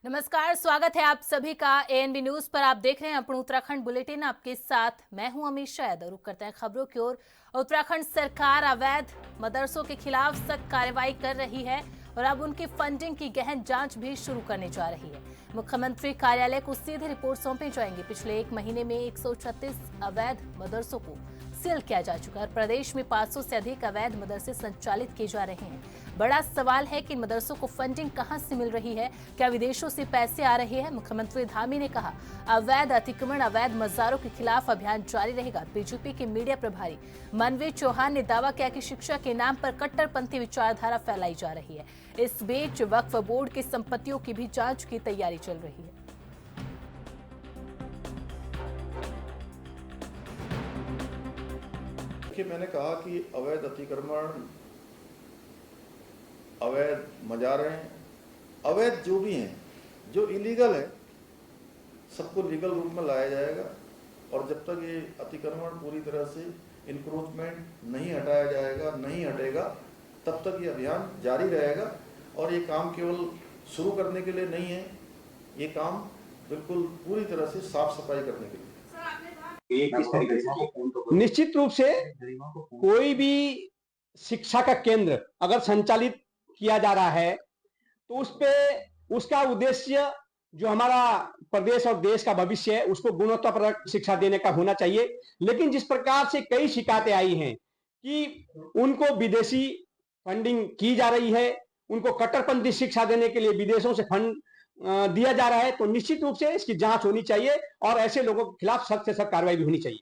नमस्कार, स्वागत है आप सभी का एएनबी न्यूज पर। आप देख रहे हैं अपना उत्तराखंड बुलेटिन। आपके साथ मैं हूं अमीश शायद और रुक करते हैं खबरों की ओर। उत्तराखंड सरकार अवैध मदरसों के खिलाफ सख्त कार्रवाई कर रही है और अब उनकी फंडिंग की गहन जांच भी शुरू करने जा रही है। मुख्यमंत्री कार्यालय को सीधे रिपोर्ट सौंपी जाएंगी। पिछले एक महीने में 136 अवैध मदरसों को सील किया जा चुका है। प्रदेश में 500 से अधिक अवैध मदरसे संचालित किए जा रहे हैं। बड़ा सवाल है कि इन मदरसों को फंडिंग कहां से मिल रही है, क्या विदेशों से पैसे आ रहे हैं। मुख्यमंत्री धामी ने कहा अवैध अतिक्रमण, अवैध मज़ारों के खिलाफ अभियान जारी रहेगा। बीजेपी के मीडिया प्रभारी मनवीर चौहान ने दावा किया कि शिक्षा के नाम पर कट्टरपंथी विचारधारा फैलाई जा रही है। इस बीच वक्फ बोर्ड की संपत्तियों की भी जांच की तैयारी चल रही है। मैंने कहा कि अवैध अतिक्रमण, अवैध मज़ारें, अवैध जो भी हैं, जो इलीगल है, सबको लीगल रूप में लाया जाएगा। और जब तक ये अतिक्रमण पूरी तरह से इंक्रोचमेंट नहीं हटाया जाएगा, नहीं हटेगा, तब तक ये अभियान जारी रहेगा। और ये काम केवल शुरू करने के लिए नहीं है, ये काम बिल्कुल पूरी तरह से साफ सफाई करने के लिए। निश्चित रूप से कोई भी शिक्षा का केंद्र अगर संचालित किया जा रहा है तो उस पे उसका उद्देश्य जो हमारा प्रदेश और देश का भविष्य है उसको गुणवत्तापूर्ण शिक्षा देने का होना चाहिए। लेकिन जिस प्रकार से कई शिकायतें आई हैं कि उनको विदेशी फंडिंग की जा रही है, उनको कट्टरपंथी शिक्षा देने के लिए विदेशों से फंड दिया जा रहा है, तो निश्चित रूप से इसकी जांच होनी चाहिए और ऐसे लोगों के खिलाफ सख्त से सख्त कार्रवाई भी होनी चाहिए।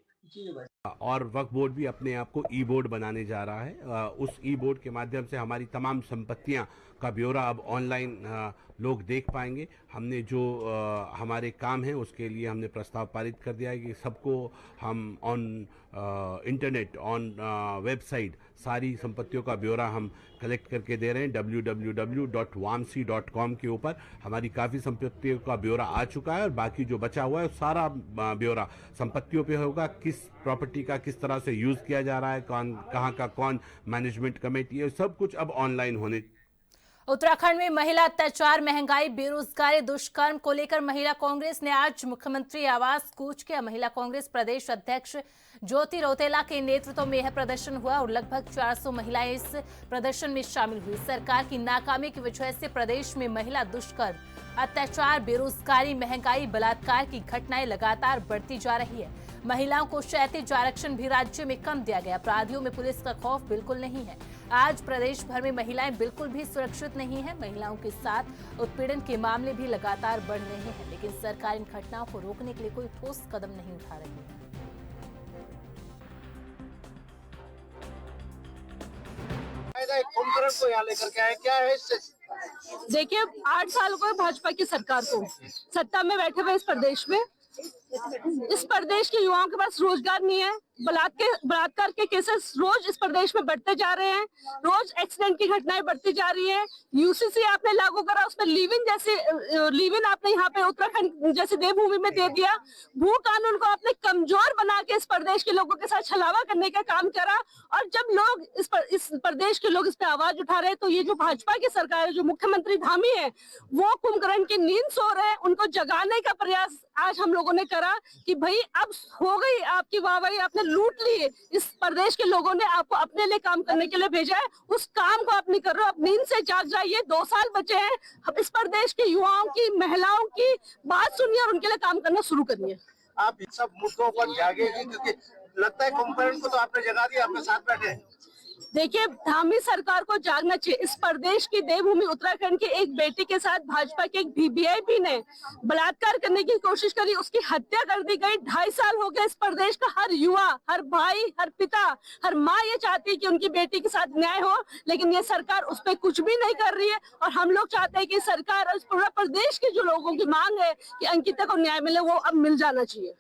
और वक्फ बोर्ड भी अपने आप को ई बोर्ड बनाने जा रहा है। उस ई बोर्ड के माध्यम से हमारी तमाम संपत्तियां का ब्यौरा अब ऑनलाइन लोग देख पाएंगे। हमने जो हमारे काम है उसके लिए हमने प्रस्ताव पारित कर दिया है कि सबको हम ऑन इंटरनेट, ऑन वेबसाइट सारी संपत्तियों का ब्यौरा हम कलेक्ट करके दे रहे हैं। www.vamsi.com के ऊपर हमारी काफ़ी संपत्तियों का ब्यौरा आ चुका है और बाकी जो बचा हुआ है सारा ब्यौरा संपत्तियों पे होगा। किस प्रॉपर्टी का किस तरह से यूज़ किया जा रहा है, कौन कहाँ का कौन मैनेजमेंट कमेटी है, सब कुछ अब ऑनलाइन होने। उत्तराखंड में महिला अत्याचार, महंगाई, बेरोजगारी, दुष्कर्म को लेकर महिला कांग्रेस ने आज मुख्यमंत्री आवास कूच किया। महिला कांग्रेस प्रदेश अध्यक्ष ज्योति रौतेला के नेतृत्व में यह प्रदर्शन हुआ और लगभग 400 महिलाएं इस प्रदर्शन में शामिल हुई। सरकार की नाकामी की वजह से प्रदेश में महिला दुष्कर्म, अत्याचार, बेरोजगारी, महंगाई, बलात्कार की घटनाएं लगातार बढ़ती जा रही है। महिलाओं को क्षैतिज आरक्षण भी राज्य में कम दिया गया। अपराधियों में पुलिस का खौफ बिल्कुल नहीं है। आज प्रदेश भर में महिलाएं बिल्कुल भी सुरक्षित नहीं है। महिलाओं के साथ उत्पीड़न के मामले भी लगातार बढ़ रहे हैं, लेकिन सरकार इन घटनाओं को रोकने के लिए कोई ठोस कदम नहीं उठा रही है। कुंभकर्ण को यहाँ लेकर के आए, क्या है इससे? देखिए, 8 साल को भाजपा की सरकार को सत्ता में बैठे हुए इस प्रदेश के युवाओं के पास रोजगार नहीं है। बलात्कार के केसेस रोज इस प्रदेश में बढ़ते जा रहे हैं। रोज एक्सीडेंट की घटनाएं बढ़ती जा रही है। यूसीसी आपने लागू करा, उसमें लिव इन आपने यहाँ पे उत्तराखंड जैसी देवभूमि में दे दिया। भू कानून को आपने कमजोर बना के इस प्रदेश के लोगों के साथ छलावा करने का काम करा। और जब लोग इस प्रदेश के लोग इस पे आवाज उठा रहे हैं तो ये जो भाजपा की सरकार है, जो मुख्यमंत्री धामी है, वो कुंभकर्ण की नींद सो रहे हैं। उनको जगाने का प्रयास आज हम लोगों ने करा कि भाई अब हो गई आपकी वाहवाही, आपने लूट ली। इस प्रदेश के लोगों ने आपको अपने लिए काम करने के लिए भेजा है, उस काम को आप नहीं कर रहे हो। आप नींद से जाग जाइए। 2 साल बचे हैं। अब इस प्रदेश के युवाओं की, महिलाओं की बात सुनिए और उनके लिए काम करना शुरू करिए। आप इन सब मुद्दों पर जागेगी, क्योंकि लगता है कुंभकर्ण को तो आपने जगा दिया, आपके साथ बैठे। देखिए, धामी सरकार को जागना चाहिए। इस प्रदेश की देवभूमि उत्तराखंड की एक बेटी के साथ भाजपा के एक वीवीआईपी ने बलात्कार करने की कोशिश करी, उसकी हत्या कर दी गई। 2.5 साल हो गए। इस प्रदेश का हर युवा, हर भाई, हर पिता, हर माँ ये चाहती है कि उनकी बेटी के साथ न्याय हो, लेकिन ये सरकार उस पर कुछ भी नहीं कर रही है। और हम लोग चाहते हैं कि सरकार, पूरा प्रदेश के जो लोगों की मांग है कि अंकिता को न्याय मिले, वो अब मिल जाना चाहिए।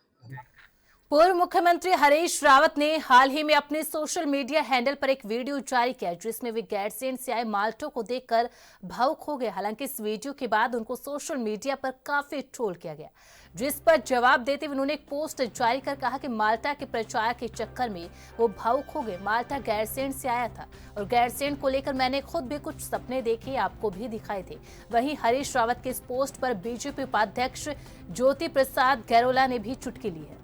पूर्व मुख्यमंत्री हरीश रावत ने हाल ही में अपने सोशल मीडिया हैंडल पर एक वीडियो जारी किया जिसमें वे गैरसैंण से आए माल्टों को देखकर भावुक हो गए। हालांकि इस वीडियो के बाद उनको सोशल मीडिया पर काफी ट्रोल किया गया, जिस पर जवाब देते हुए उन्होंने एक पोस्ट जारी कर कहा कि माल्टा के प्रचार के चक्कर में वो भावुक हो गए। माल्टा गैरसैंण से आया था और गैरसैंण को लेकर मैंने खुद भी कुछ सपने देखे, आपको भी दिखाए थे। वहीं हरीश रावत के इस पोस्ट पर बीजेपी उपाध्यक्ष ज्योति प्रसाद गैरोला ने भी चुटकी ली है।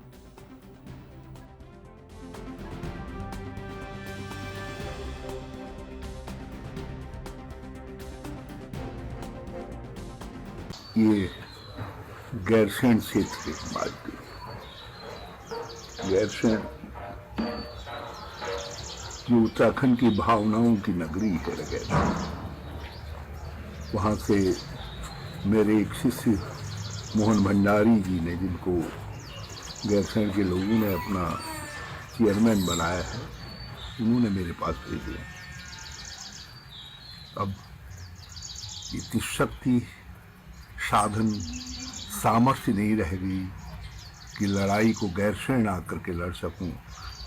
ये गैरसैंण से थे मालती। गैरसैंण जो उत्तराखंड की भावनाओं की नगरी है गैरसैंण, वहाँ से मेरे एक शिष्य मोहन भंडारी जी ने, जिनको गैरसैंण के लोगों ने अपना चेयरमैन बनाया है, उन्होंने मेरे पास भेजे। अब इतनी शक्ति साधन सामर्थ्य नहीं रह गई कि लड़ाई को गैरसैंण आकर के लड़ सकूं,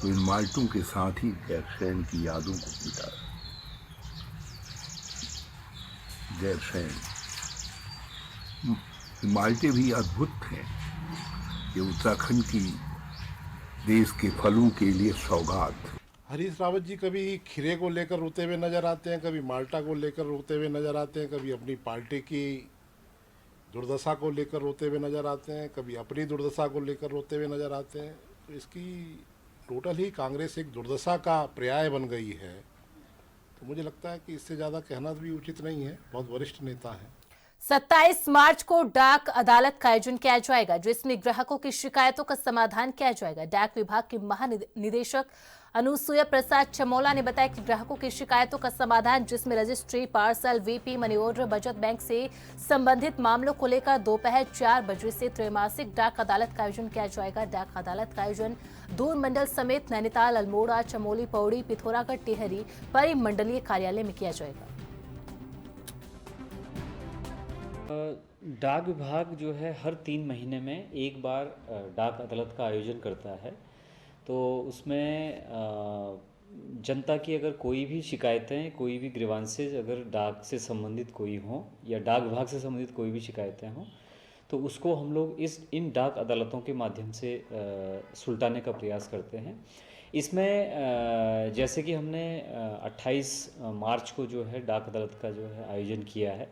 तो इन माल्टों के साथ ही गैरसैंण की यादों को मिटा। गैरसैंण माल्टे भी अद्भुत हैं। ये उत्तराखंड की देश के फलों के लिए सौगात। हरीश रावत जी कभी खीरे को लेकर रोते हुए नजर आते हैं, कभी माल्टा को लेकर रोते हुए नजर आते हैं, कभी अपनी पार्टी की दुर्दशा को लेकर रोते हुए नजर आते हैं, कभी अपनी दुर्दशा को लेकर रोते हुए नजर आते हैं। तो इसकी टोटल ही कांग्रेस एक दुर्दशा का पर्याय बन गई है। तो मुझे लगता है कि इससे ज़्यादा कहना भी उचित नहीं है। बहुत वरिष्ठ नेता हैं। 27 मार्च को डाक अदालत का आयोजन किया जाएगा, जिसमें ग्राहकों की शिकायतों का समाधान किया जाएगा। डाक विभाग की महानिदेशक अनुसुया प्रसाद चमोला ने बताया कि ग्राहकों की शिकायतों का समाधान, जिसमें registry, parcel, VP, money order, बचत बैंक से संबंधित मामलों को लेकर दोपहर 4 बजे से त्रैमासिक डाक अदालत का आयोजन किया जाएगा। डाक अदालत का आयोजन दून मंडल समेत नैनीताल, अल्मोड़ा, चमोली, पौड़ी, पिथौरागढ़, टिहरी परिमंडलीय कार्यालय में किया जाएगा। डाक विभाग जो है हर 3 महीने में एक बार डाक अदालत का आयोजन करता है। तो उसमें जनता की अगर कोई भी शिकायतें, कोई भी ग्रीवांसेज अगर डाक से संबंधित कोई हों या डाक विभाग से संबंधित कोई भी शिकायतें हों, तो उसको हम लोग इन डाक अदालतों के माध्यम से सुलटाने का प्रयास करते हैं। इसमें जैसे कि हमने 28 मार्च को जो है डाक अदालत का जो है आयोजन किया है,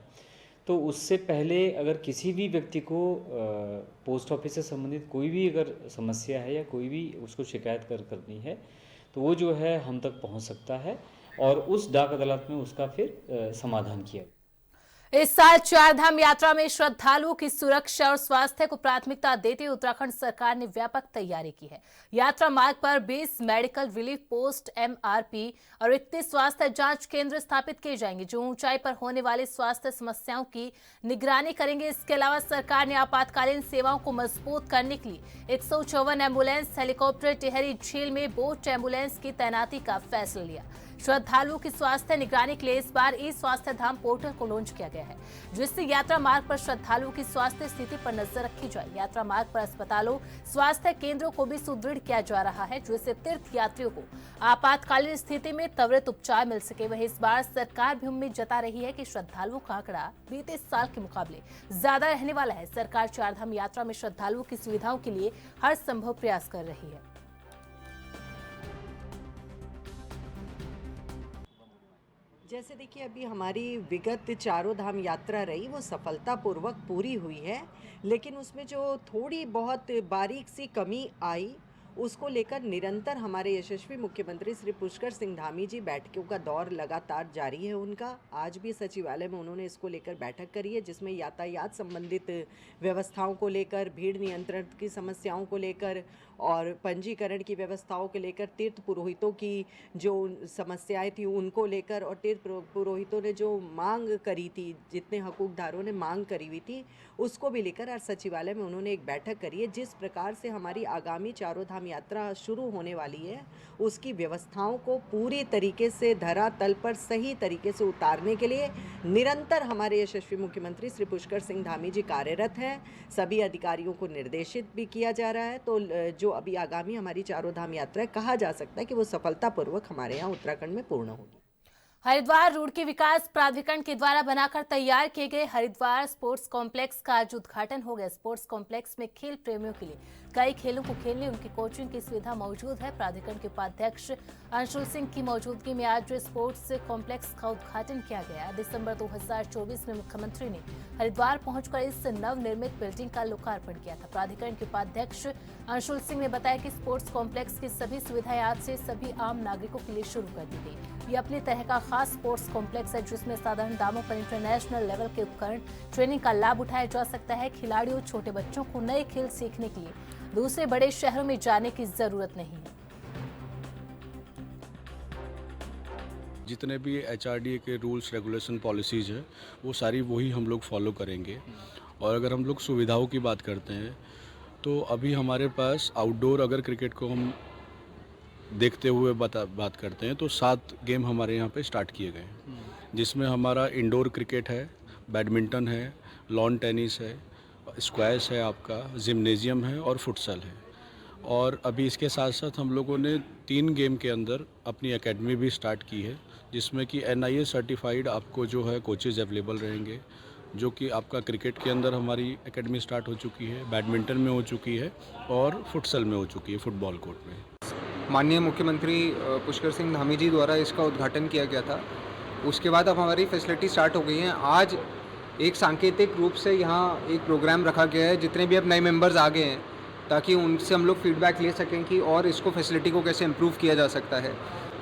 तो उससे पहले अगर किसी भी व्यक्ति को पोस्ट ऑफिस से संबंधित कोई भी अगर समस्या है या कोई भी उसको शिकायत करनी है, तो वो जो है हम तक पहुंच सकता है और उस डाक अदालत में उसका फिर समाधान किया। इस साल 4 धाम यात्रा में श्रद्धालुओं की सुरक्षा और स्वास्थ्य को प्राथमिकता देते हुए उत्तराखंड सरकार ने व्यापक तैयारी की है। यात्रा मार्ग पर 20 मेडिकल रिलीफ पोस्ट, MRP और 31 स्वास्थ्य जांच केंद्र स्थापित किए जाएंगे, जो ऊंचाई पर होने वाली स्वास्थ्य समस्याओं की निगरानी करेंगे। इसके अलावा सरकार ने आपातकालीन सेवाओं को मजबूत करने के लिए 154 एम्बुलेंस, हेलीकॉप्टर, टिहरी झील में बोट एम्बुलेंस की तैनाती का फैसला लिया। श्रद्धालुओं की स्वास्थ्य निगरानी के लिए इस बार स्वास्थ्य धाम पोर्टल को लॉन्च किया गया है, जिससे यात्रा मार्ग पर श्रद्धालुओं की स्वास्थ्य स्थिति पर नजर रखी जाए। यात्रा मार्ग पर अस्पतालों, स्वास्थ्य केंद्रों को भी सुदृढ़ किया जा रहा है, जिससे तीर्थ यात्रियों को आपातकालीन स्थिति में त्वरित उपचार मिल सके। वहीं इस बार सरकार भी उम्मीद जता रही है कि श्रद्धालुओं का आंकड़ा बीते साल के मुकाबले ज्यादा रहने वाला है। सरकार 4 धाम यात्रा में श्रद्धालुओं की सुविधाओं के लिए हर संभव प्रयास कर रही है। जैसे देखिए, अभी हमारी विगत 4 धाम यात्रा रही, वो सफलतापूर्वक पूरी हुई है, लेकिन उसमें जो थोड़ी बहुत बारीक सी कमी आई, उसको लेकर निरंतर हमारे यशस्वी मुख्यमंत्री श्री पुष्कर सिंह धामी जी बैठकों का दौर लगातार जारी है उनका। आज भी सचिवालय में उन्होंने इसको लेकर बैठक करी है, जिसमें यातायात संबंधित व्यवस्थाओं को लेकर, भीड़ नियंत्रण की समस्याओं को लेकर और पंजीकरण की व्यवस्थाओं को लेकर, तीर्थ पुरोहितों की जो समस्याएं थी उनको लेकर और तीर्थ पुरोहितों ने जो मांग करी थी, जितने हकूकदारों ने मांग करी हुई थी, उसको भी लेकर आज सचिवालय में उन्होंने एक बैठक करी है। जिस प्रकार से हमारी आगामी 4 धाम धाम यात्रा शुरू होने वाली है उसकी व्यवस्थाओं को पूरी तरीके से धरातल पर सही तरीके से उतारने के लिए निरंतर हमारे यशस्वी मुख्यमंत्री श्री पुष्कर सिंह धामी जी कार्यरत हैं। सभी अधिकारियों को निर्देशित भी किया जा रहा है। तो जो अभी आगामी हमारी चारों धाम यात्रा है, कहा जा सकता है कि वो सफलतापूर्वक हमारे यहाँ उत्तराखंड में पूर्ण होगी। हरिद्वार रूड़की विकास प्राधिकरण के द्वारा बनाकर तैयार किए गए हरिद्वार स्पोर्ट्स कॉम्प्लेक्स का आज उद्घाटन हो गया। स्पोर्ट्स कॉम्प्लेक्स में खेल प्रेमियों के लिए कई खेलों को खेलने उनकी कोचिंग की सुविधा मौजूद है। प्राधिकरण के उपाध्यक्ष अंशुल सिंह की मौजूदगी में आज स्पोर्ट्स कॉम्प्लेक्स का उद्घाटन किया गया। दिसंबर 2024 में मुख्यमंत्री ने हरिद्वार पहुंचकर इस नवनिर्मित बिल्डिंग का लोकार्पण किया था। प्राधिकरण के उपाध्यक्ष अंशुल सिंह ने बताया कि स्पोर्ट्स कॉम्प्लेक्स की सभी सुविधाएं आज से सभी आम नागरिकों के लिए शुरू कर दी गई। ये अपनी तरह का खास स्पोर्ट्स कॉम्प्लेक्स है जिसमें साधारण दामों पर इंटरनेशनल लेवल के उपकरण ट्रेनिंग का लाभ उठाया जा सकता है। खिलाड़ियों छोटे बच्चों को नए खेल सीखने के लिए दूसरे बड़े शहरों में जाने की जरूरत नहीं है। जितने भी HRDA के रूल्स रेगुलेशन पॉलिसीज है वो सारी वही हम लोग फॉलो करेंगे। और अगर हम लोग सुविधाओं की बात करते हैं तो अभी हमारे पास आउटडोर अगर क्रिकेट को हम देखते हुए बात करते हैं तो 7 गेम हमारे यहाँ पे स्टार्ट किए गए हैं, जिसमें हमारा इंडोर क्रिकेट है, बैडमिंटन है, लॉन टेनिस है, स्क्वैश है, आपका जिम्नेजियम है और फुटसल है। और अभी इसके साथ साथ हम लोगों ने 3 गेम के अंदर अपनी एकेडमी भी स्टार्ट की है, जिसमें कि NIA सर्टिफाइड आपको जो है कोचेज़ अवेलेबल रहेंगे, जो कि आपका क्रिकेट के अंदर हमारी एकेडमी स्टार्ट हो चुकी है, बैडमिंटन में हो चुकी है और फुटसल में हो चुकी है, फुटबॉल कोर्ट में। माननीय मुख्यमंत्री पुष्कर सिंह धामी जी द्वारा इसका उद्घाटन किया गया था। उसके बाद अब हमारी फैसिलिटी स्टार्ट हो गई हैं। आज एक सांकेतिक रूप से यहाँ एक प्रोग्राम रखा गया है, जितने भी अब नए मेंबर्स आ गए हैं, ताकि उनसे हम लोग फीडबैक ले सकें कि और इसको फैसिलिटी को कैसे इम्प्रूव किया जा सकता है।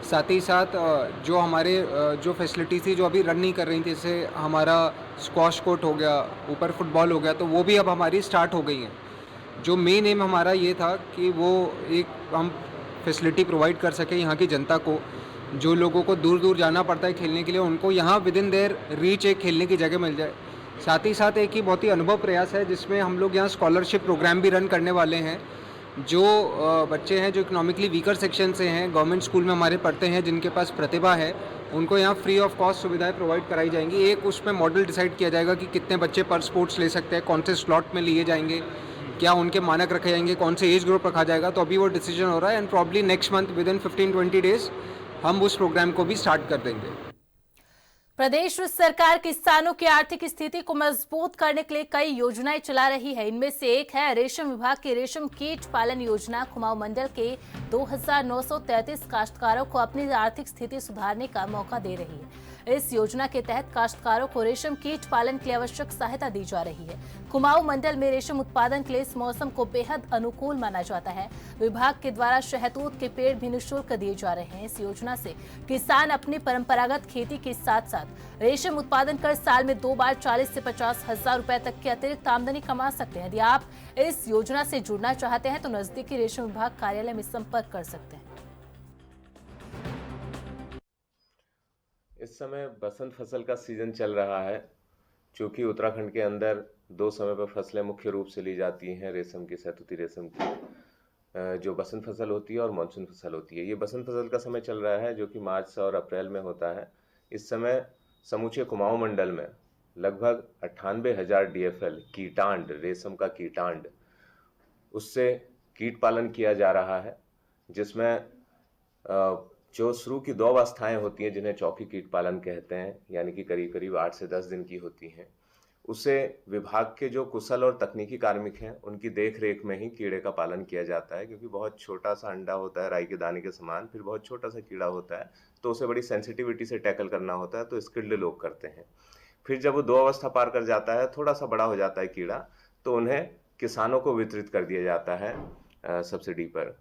साथ ही साथ जो हमारे जो फैसिलिटी थी जो अभी रन नहीं कर रही थी, जैसे हमारा स्क्वॉश कोर्ट हो गया, ऊपर फुटबॉल हो गया, तो वो भी अब हमारी स्टार्ट हो गई हैं। जो मेन एम हमारा ये था कि वो एक हम फैसिलिटी प्रोवाइड कर सकें यहाँ की जनता को, जो लोगों को दूर दूर जाना पड़ता है खेलने के लिए, उनको यहाँ विद इन देयर रीच एक खेलने की जगह मिल जाए। साथ ही साथ एक ही बहुत ही अनुभव प्रयास है जिसमें हम लोग यहाँ स्कॉलरशिप प्रोग्राम भी रन करने वाले हैं। जो बच्चे हैं जो इकोनॉमिकली वीकर सेक्शन से हैं, गवर्नमेंट स्कूल में हमारे पढ़ते हैं, जिनके पास प्रतिभा है, उनको यहाँ फ्री ऑफ कॉस्ट सुविधाएं प्रोवाइड कराई जाएंगी। एक उसमें मॉडल डिसाइड किया जाएगा कि कितने बच्चे पर स्पोर्ट्स ले सकते हैं, कौन से स्लॉट में लिए जाएंगे, क्या उनके मानक रखे जाएंगे, कौन से एज ग्रुप रखा जाएगा। तो अभी वो डिसीजन हो रहा है and probably next month with in 15-20 days हम उस प्रोग्राम को भी स्टार्ट कर देंगे। प्रदेश सरकार किसानों की आर्थिक स्थिति को मजबूत करने के लिए कई योजनाएं चला रही है। इनमें से एक है रेशम विभाग की रेशम कीट पालन योजना। कुमाऊं मंडल के 2933 काश्तकारों को अपनी आर्थिक स्थिति सुधारने का मौका दे रही है। इस योजना के तहत काश्तकारों को रेशम कीट पालन के लिए आवश्यक सहायता दी जा रही है। कुमाऊं मंडल में रेशम उत्पादन के लिए इस मौसम को बेहद अनुकूल माना जाता है। विभाग के द्वारा शहतूत के पेड़ भी निःशुल्क दिए जा रहे हैं। इस योजना से किसान अपनी परंपरागत खेती के साथ साथ रेशम उत्पादन कर साल में 2 बार 40 से 50 हजार रुपए तक की अतिरिक्त आमदनी कमा सकते हैं। यदि आप इस योजना से जुड़ना चाहते हैं तो नजदीकी रेशम विभाग कार्यालय में संपर्क कर सकते हैं। इस समय बसंत फसल का सीजन चल रहा है। चूँकि उत्तराखंड के अंदर 2 समय पर फसलें मुख्य रूप से ली जाती हैं, रेशम की, शहतूती रेशम की, जो बसंत फसल होती है और मानसून फसल होती है। ये बसंत फसल का समय चल रहा है जो कि मार्च और अप्रैल में होता है। इस समय समूचे कुमाऊं मंडल में लगभग 98,000 DFL कीटांड, रेशम का कीटांड, उससे कीट पालन किया जा रहा है, जिसमें जो शुरू की 2 अवस्थाएं होती हैं जिन्हें चौकी कीट पालन कहते हैं, यानी कि करीब करीब 8 से 10 दिन की होती हैं, उसे विभाग के जो कुशल और तकनीकी कार्मिक हैं उनकी देख रेख में ही कीड़े का पालन किया जाता है। क्योंकि बहुत छोटा सा अंडा होता है राई के दाने के समान, फिर बहुत छोटा सा कीड़ा होता है, तो उसे बड़ी सेंसिटिविटी से टैकल करना होता है, तो स्किल्ड लोग करते हैं। फिर जब वो 2 अवस्था पार कर जाता है, थोड़ा सा बड़ा हो जाता है कीड़ा, तो उन्हें किसानों को वितरित कर दिया जाता है सब्सिडी पर।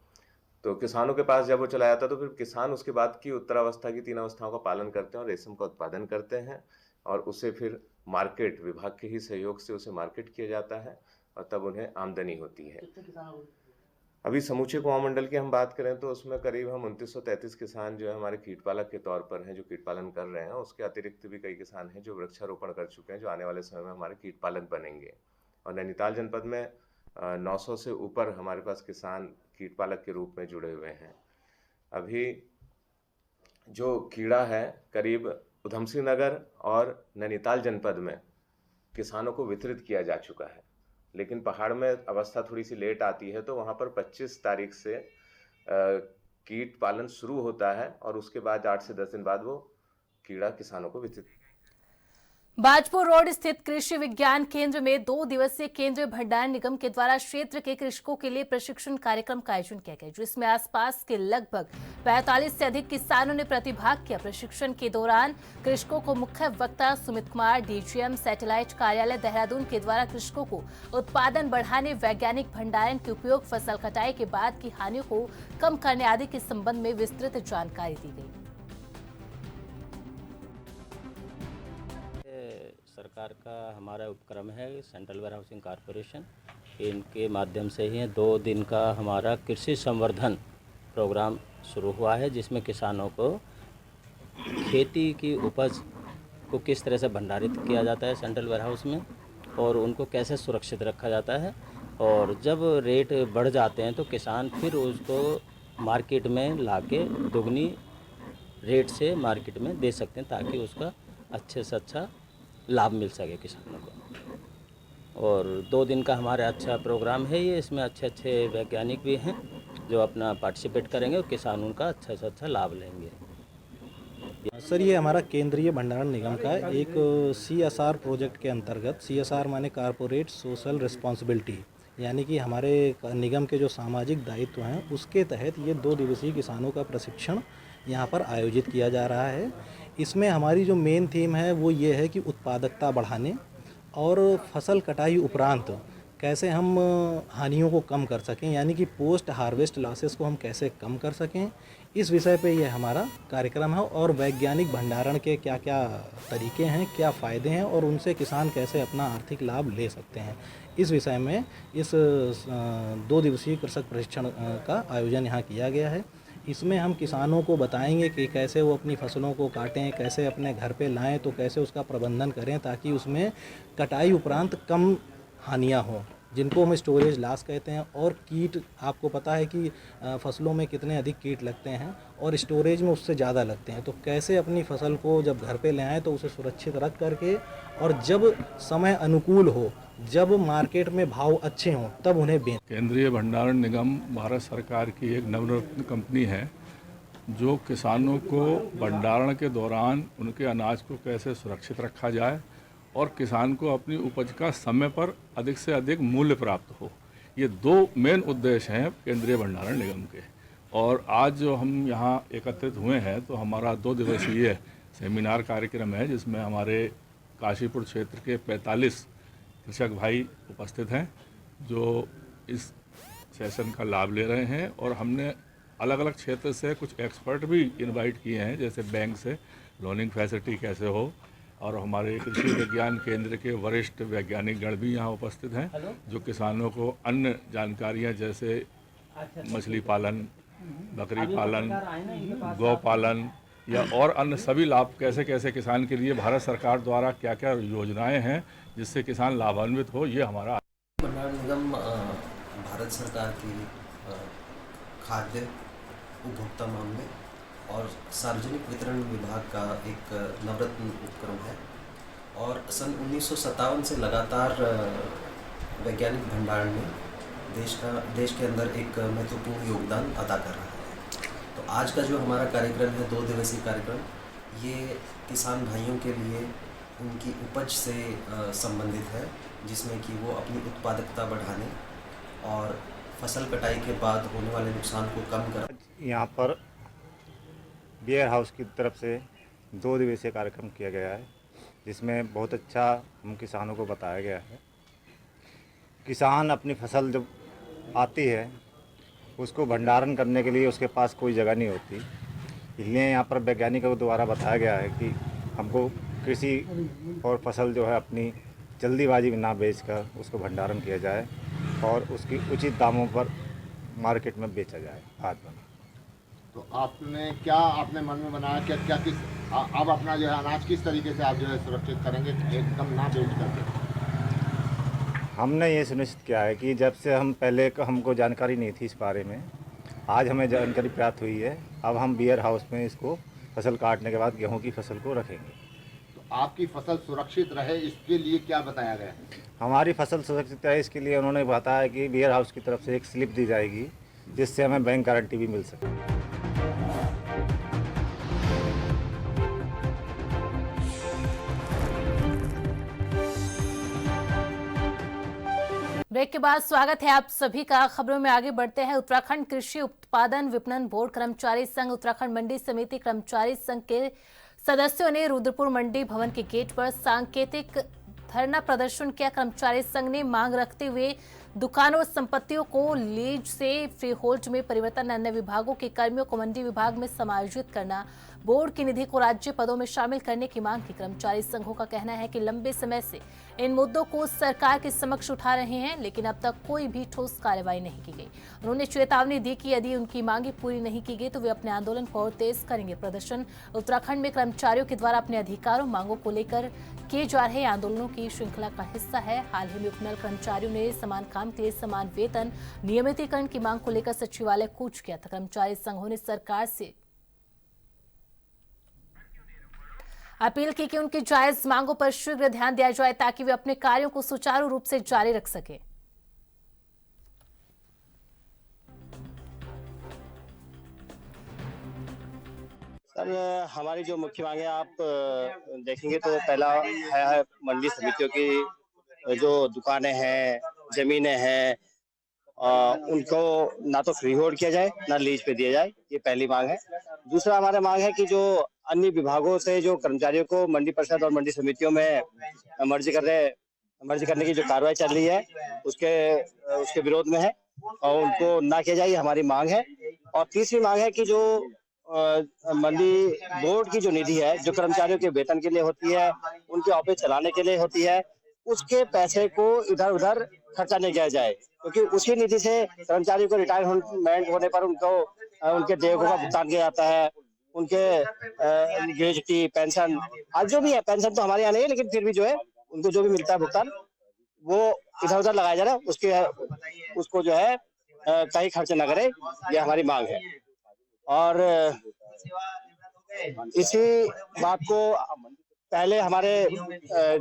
तो किसानों के पास जब वो चला जाता है तो फिर किसान उसके बाद की उत्तरावस्था की 3 अवस्थाओं का पालन करते हैं और रेशम का उत्पादन करते हैं, और उसे फिर मार्केट, विभाग के ही सहयोग से उसे मार्केट किया जाता है और तब उन्हें आमदनी होती है। अभी समूचे कुमाऊं मंडल की हम बात करें तो उसमें करीब हम 2933 किसान जो है हमारे कीटपालक के तौर पर हैं, जो कीट पालन कर रहे हैं। उसके अतिरिक्त भी कई किसान हैं जो वृक्षारोपण कर चुके हैं, जो आने वाले समय में हमारे कीटपालक बनेंगे। और नैनीताल जनपद में 900 से ऊपर हमारे पास किसान कीटपालक के रूप में जुड़े हुए हैं। अभी जो कीड़ा है करीब उधमसिंह नगर और नैनीताल जनपद में किसानों को वितरित किया जा चुका है, लेकिन पहाड़ में अवस्था थोड़ी सी लेट आती है, तो वहाँ पर 25 तारीख से कीट पालन शुरू होता है और उसके बाद 8 से 10 दिन बाद वो कीड़ा किसानों को वितरित। बाजपुर रोड स्थित कृषि विज्ञान केंद्र में 2 दिवसीय केंद्रीय भंडारण निगम के द्वारा क्षेत्र के कृषकों के लिए प्रशिक्षण कार्यक्रम का आयोजन किया गया, जिसमें आसपास के लगभग 45 से अधिक किसानों ने प्रतिभाग किया। प्रशिक्षण के दौरान कृषकों को मुख्य वक्ता सुमित कुमार, डीजीएम सैटेलाइट कार्यालय देहरादून के द्वारा कृषकों को उत्पादन बढ़ाने, वैज्ञानिक भंडारण के उपयोग, फसल कटाई के बाद की हानियों को कम करने आदि के संबंध में विस्तृत जानकारी दी गई। सरकार का हमारा उपक्रम है सेंट्रल वेयर हाउसिंग कॉरपोरेशन, इनके माध्यम से ही 2 दिन का हमारा कृषि संवर्धन प्रोग्राम शुरू हुआ है, जिसमें किसानों को खेती की उपज को किस तरह से भंडारित किया जाता है सेंट्रल वेयर हाउस में और उनको कैसे सुरक्षित रखा जाता है, और जब रेट बढ़ जाते हैं तो किसान फिर उसको मार्केट में लाके दुगनी रेट से मार्केट में दे सकते हैं, ताकि उसका अच्छे से अच्छा लाभ मिल सके किसानों को। और 2 दिन का हमारा अच्छा प्रोग्राम है ये, इसमें अच्छे वैज्ञानिक भी हैं जो अपना पार्टिसिपेट करेंगे और किसान उनका अच्छा से अच्छा लाभ लेंगे। सर, ये हमारा केंद्रीय भंडारण निगम का एक CSR प्रोजेक्ट के अंतर्गत, CSR माने कॉर्पोरेट सोशल रिस्पॉन्सिबिलिटी, यानी कि हमारे निगम के जो सामाजिक दायित्व हैं उसके तहत ये 2 दिवसीय किसानों का प्रशिक्षण यहाँ पर आयोजित किया जा रहा है। इसमें हमारी जो मेन थीम है वो ये है कि उत्पादकता बढ़ाने और फसल कटाई उपरांत कैसे हम हानियों को कम कर सकें, यानी कि पोस्ट हार्वेस्ट लॉसेस को हम कैसे कम कर सकें, इस विषय पे ये हमारा कार्यक्रम है। और वैज्ञानिक भंडारण के क्या क्या तरीके हैं, क्या फ़ायदे हैं और उनसे किसान कैसे अपना आर्थिक लाभ ले सकते हैं, इस विषय में इस 2 दिवसीय कृषक प्रशिक्षण का आयोजन यहाँ किया गया है। इसमें हम किसानों को बताएंगे कि कैसे वो अपनी फसलों को काटें, कैसे अपने घर पे लाएं, तो कैसे उसका प्रबंधन करें ताकि उसमें कटाई उपरांत कम हानियाँ हों, जिनको हम स्टोरेज लॉस कहते हैं। और कीट, आपको पता है कि फसलों में कितने अधिक कीट लगते हैं और स्टोरेज में उससे ज़्यादा लगते हैं, तो कैसे अपनी फसल को जब घर पे ले आएँ तो उसे सुरक्षित रख करके, और जब समय अनुकूल हो, जब मार्केट में भाव अच्छे हों, तब उन्हें बेचें। केंद्रीय भंडारण निगम भारत सरकार की एक नवरत्न कंपनी है जो किसानों को भंडारण के दौरान उनके अनाज को कैसे सुरक्षित रखा जाए और किसान को अपनी उपज का समय पर अधिक से अधिक मूल्य प्राप्त हो। ये 2 मेन उद्देश्य हैं केंद्रीय भंडारण निगम के। और आज जो हम यहाँ एकत्रित हुए हैं तो हमारा 2 दिवसीय सेमिनार कार्यक्रम है, जिसमें हमारे काशीपुर क्षेत्र के 45 कृषक भाई उपस्थित हैं जो इस सेशन का लाभ ले रहे हैं। और हमने अलग अलग क्षेत्र से कुछ एक्सपर्ट भी इनवाइट किए हैं, जैसे बैंक से लोनिंग फैसिलिटी कैसे हो, और हमारे कृषि विज्ञान केंद्र के वरिष्ठ वैज्ञानिक गण भी यहाँ उपस्थित हैं जो किसानों को अन्य जानकारियाँ जैसे मछली पालन, बकरी पालन, गौ पालन या और अन्य सभी लाभ कैसे कैसे किसान के लिए भारत सरकार द्वारा क्या क्या योजनाएं हैं जिससे किसान लाभान्वित हो, ये हमारा। भंडारण निगम भारत सरकार की खाद्य उपभोक्ता मामले और सार्वजनिक वितरण विभाग का एक नवरत्न उपक्रम है और सन 1957 से लगातार वैज्ञानिक भंडारण में देश के अंदर एक महत्वपूर्ण योगदान अदा कर रहा है। तो आज का जो हमारा कार्यक्रम है 2 दिवसीय कार्यक्रम, ये किसान भाइयों के लिए उनकी उपज से संबंधित है, जिसमें कि वो अपनी उत्पादकता बढ़ाने और फसल कटाई के बाद होने वाले नुकसान को कम कर। यहाँ पर वेयर हाउस की तरफ से 2 दिवसीय कार्यक्रम किया गया है, जिसमें बहुत अच्छा हम किसानों को बताया गया है। किसान अपनी फसल जब आती है उसको भंडारण करने के लिए उसके पास कोई जगह नहीं होती, इसलिए यहाँ पर वैज्ञानिकों द्वारा बताया गया है कि हमको कृषि और फसल जो है अपनी जल्दीबाजी में ना बेचकर उसको भंडारण किया जाए और उसकी उचित दामों पर मार्केट में बेचा जाए बाद में। तो आपने क्या आपने मन में बनाया क्या किस अब अपना जो है अनाज किस तरीके से आप जो है सुरक्षित करेंगे एकदम ना बेच करके? हमने ये सुनिश्चित किया है कि जब से हमको जानकारी नहीं थी इस बारे में, आज हमें जानकारी प्राप्त हुई है। अब हम बियर हाउस में इसको फसल काटने के बाद गेहूं की फसल को रखेंगे। तो आपकी फसल सुरक्षित रहे इसके लिए क्या बताया गया है? हमारी फसल सुरक्षित रहे इसके लिए उन्होंने बताया कि बियर हाउस की तरफ से एक स्लिप दी जाएगी, जिससे हमें बैंक गारंटी भी मिल सके। ब्रेक के बाद स्वागत है आप सभी का। खबरों में आगे बढ़ते हैं। उत्तराखंड कृषि उत्पादन विपणन बोर्ड कर्मचारी संघ, उत्तराखंड मंडी समिति कर्मचारी संघ के सदस्यों ने रुद्रपुर मंडी भवन के गेट पर सांकेतिक धरना प्रदर्शन किया। कर्मचारी संघ ने मांग रखते हुए दुकानों और संपत्तियों को लीज से फ्री होल्ड में परिवर्तन, अन्य विभागों के कर्मियों को मंडी विभाग में समायोजित करना, बोर्ड की निधि को राज्य पदों में शामिल करने की मांग की। कर्मचारी संघों का कहना है कि लंबे समय से इन मुद्दों को सरकार के समक्ष उठा रहे हैं, लेकिन अब तक कोई भी ठोस कार्रवाई नहीं की गई। उन्होंने चेतावनी दी कि यदि उनकी मांगे पूरी नहीं की गई तो वे अपने आंदोलन को और तेज करेंगे। प्रदर्शन उत्तराखंड में कर्मचारियों के द्वारा अपने अधिकारों मांगों को लेकर किए जा रहे आंदोलनों की श्रृंखला का हिस्सा है। हाल ही में उपनल कर्मचारियों ने समान काम के लिए समान वेतन, नियमितीकरण की मांग को लेकर सचिवालय कूच किया था। कर्मचारी संघों ने सरकार से अपील की कि उनकी जायज मांगों पर शीघ्र ध्यान दिया जाए ताकि वे अपने कार्यों को सुचारू रूप से जारी रख सकें। सर, हमारी जो मुख्य मांगे आप देखेंगे तो पहला है मंडी समितियों की जो दुकानें हैं, जमीनें हैं, उनको ना तो फ्री होल्ड किया जाए ना लीज पे दिया जाए, ये पहली मांग है। दूसरा हमारा मांग है कि जो अन्य विभागों से जो कर्मचारियों को मंडी परिषद और मंडी समितियों में मर्जी करने की जो कार्रवाई चल रही है उसके विरोध में है और उनको ना किया जाए, हमारी मांग है। और तीसरी मांग है कि जो मंडी बोर्ड की जो निधि है जो कर्मचारियों के वेतन के लिए होती है, उनके ऑफिस चलाने के लिए होती है, उसके पैसे को इधर उधर खर्चा नहीं किया जाए, क्योंकि उसी निधि से कर्मचारियों को रिटायरमेंट होने पर उनके देयकों का भुगतान किया जाता है, उनके ग्रेजुटी, पेंशन, आज जो भी है, पेंशन तो हमारे यहाँ नहीं है, लेकिन फिर भी जो है उनको जो भी मिलता है भुगतान वो इधर उधर लगाया जा रहा है, उसको जो है कहीं खर्च न करे, ये हमारी मांग है। और इसी बात को पहले हमारे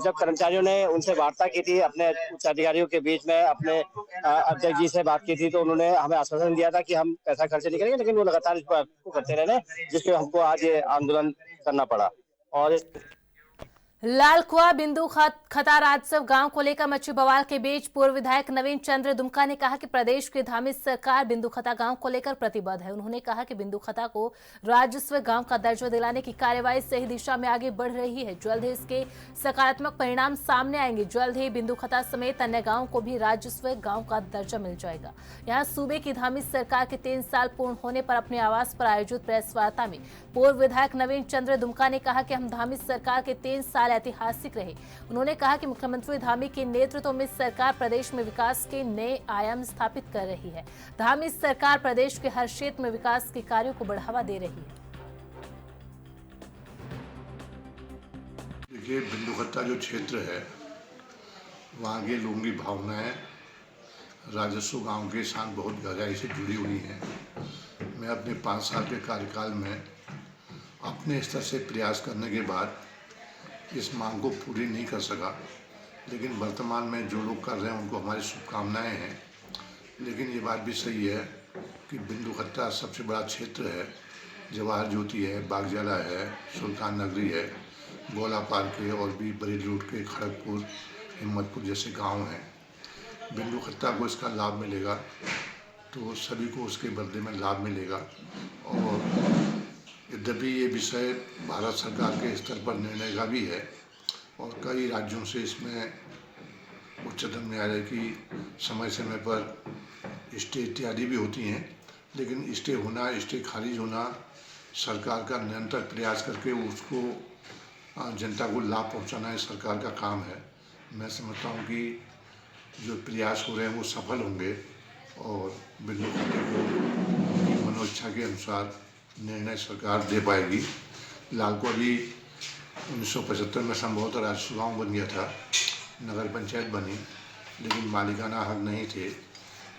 जब कर्मचारियों ने उनसे वार्ता की थी, अपने उच्च अधिकारियों के बीच में अपने अध्यक्ष जी से बात की थी, तो उन्होंने हमें आश्वासन दिया था कि हम पैसा खर्च नहीं करेंगे, लेकिन वो लगातार इस बात को करते रहे, जिससे हमको आज ये आंदोलन करना पड़ा। और लालकुआ बिंदु खता राजस्व गांव को लेकर मची बवाल के बीच पूर्व विधायक नवीन चंद्र दुमका ने कहा कि प्रदेश की धामी सरकार बिंदु खता गांव को लेकर प्रतिबद्ध है। उन्होंने कहा कि बिंदु खता को राजस्व गांव का दर्जा दिलाने की कार्यवाही सही दिशा में आगे बढ़ रही है। जल्द ही इसके सकारात्मक परिणाम सामने आएंगे। जल्द ही बिंदु खता समेत अन्य गाँव को भी राजस्व गाँव का दर्जा मिल जाएगा। यहाँ सूबे की धामी सरकार के 3 साल पूर्ण होने पर अपने आवास पर आयोजित प्रेस वार्ता में पूर्व विधायक नवीन चंद्र दुमका ने कहा कि हम धामी सरकार के 3 साल ऐतिहासिक रहे। उन्होंने कहा कि मुख्यमंत्री धामी के नेतृत्व में सरकार प्रदेश में विकास के नए आयाम स्थापित कर रही है। धामी सरकार प्रदेश के हर क्षेत्र में विकास के कार्यों को बढ़ावा दे रही है। देखिए, बिंदुखत्ता जो क्षेत्र है वहाँ के लोगों की भावनाएं राजस्व गांव के साथ बहुत गहराई से जुड़ी हुई हैं। मैं अपने 5 साल के कार्यकाल में अपने स्तर से प्रयास करने के बाद इस मांग को पूरी नहीं कर सका, लेकिन वर्तमान में जो लोग कर रहे हैं उनको हमारी शुभकामनाएं हैं। लेकिन ये बात भी सही है कि बिंदुखत्ता सबसे बड़ा क्षेत्र है। जवाहर ज्योति है, बागजाला है, सुल्तान नगरी है, गोला पार्क है और भी बड़ी रूट के खड़गपुर, हिम्मतपुर जैसे गांव हैं। बिंदुखत्ता को इसका लाभ मिलेगा तो सभी को उसके बदले में लाभ मिलेगा। और यद्यपि ये विषय भारत सरकार के स्तर पर निर्णय का भी है और कई राज्यों से इसमें उच्चतम न्यायालय की समय समय पर स्टे इत्यादि भी होती हैं, लेकिन स्टे होना, स्टे खारिज होना सरकार का निरंतर प्रयास करके उसको जनता को लाभ पहुंचाना है सरकार का काम है। मैं समझता हूं कि जो प्रयास हो रहे हैं वो सफल होंगे और बिंदुखत्ते को उनकी मनोइच्छा के अनुसार निर्णय सरकार दे पाएगी। लालकुआ भी 1975 में संभवतः राजस्व गाँव बन गया था, नगर पंचायत बनी, लेकिन मालिकाना हक नहीं थे।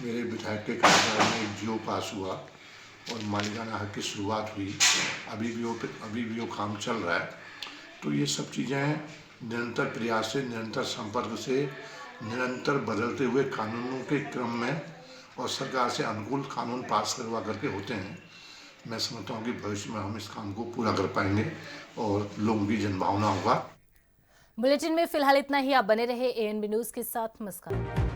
मेरे विधायक के कार्यकाल में एक जीओ पास हुआ और मालिकाना हक की शुरुआत हुई। अभी भी वो काम चल रहा है। तो ये सब चीज़ें निरंतर प्रयास से, निरंतर संपर्क से, निरंतर बदलते हुए कानूनों के क्रम में और सरकार से अनुकूल कानून पास करवा करके होते हैं। मैं समझता हूँ कि भविष्य में हम इस काम को पूरा कर पाएंगे और लोगों की जनभावना होगा। बुलेटिन में फिलहाल इतना ही। आप बने रहे ANB न्यूज़ के साथ। नमस्कार।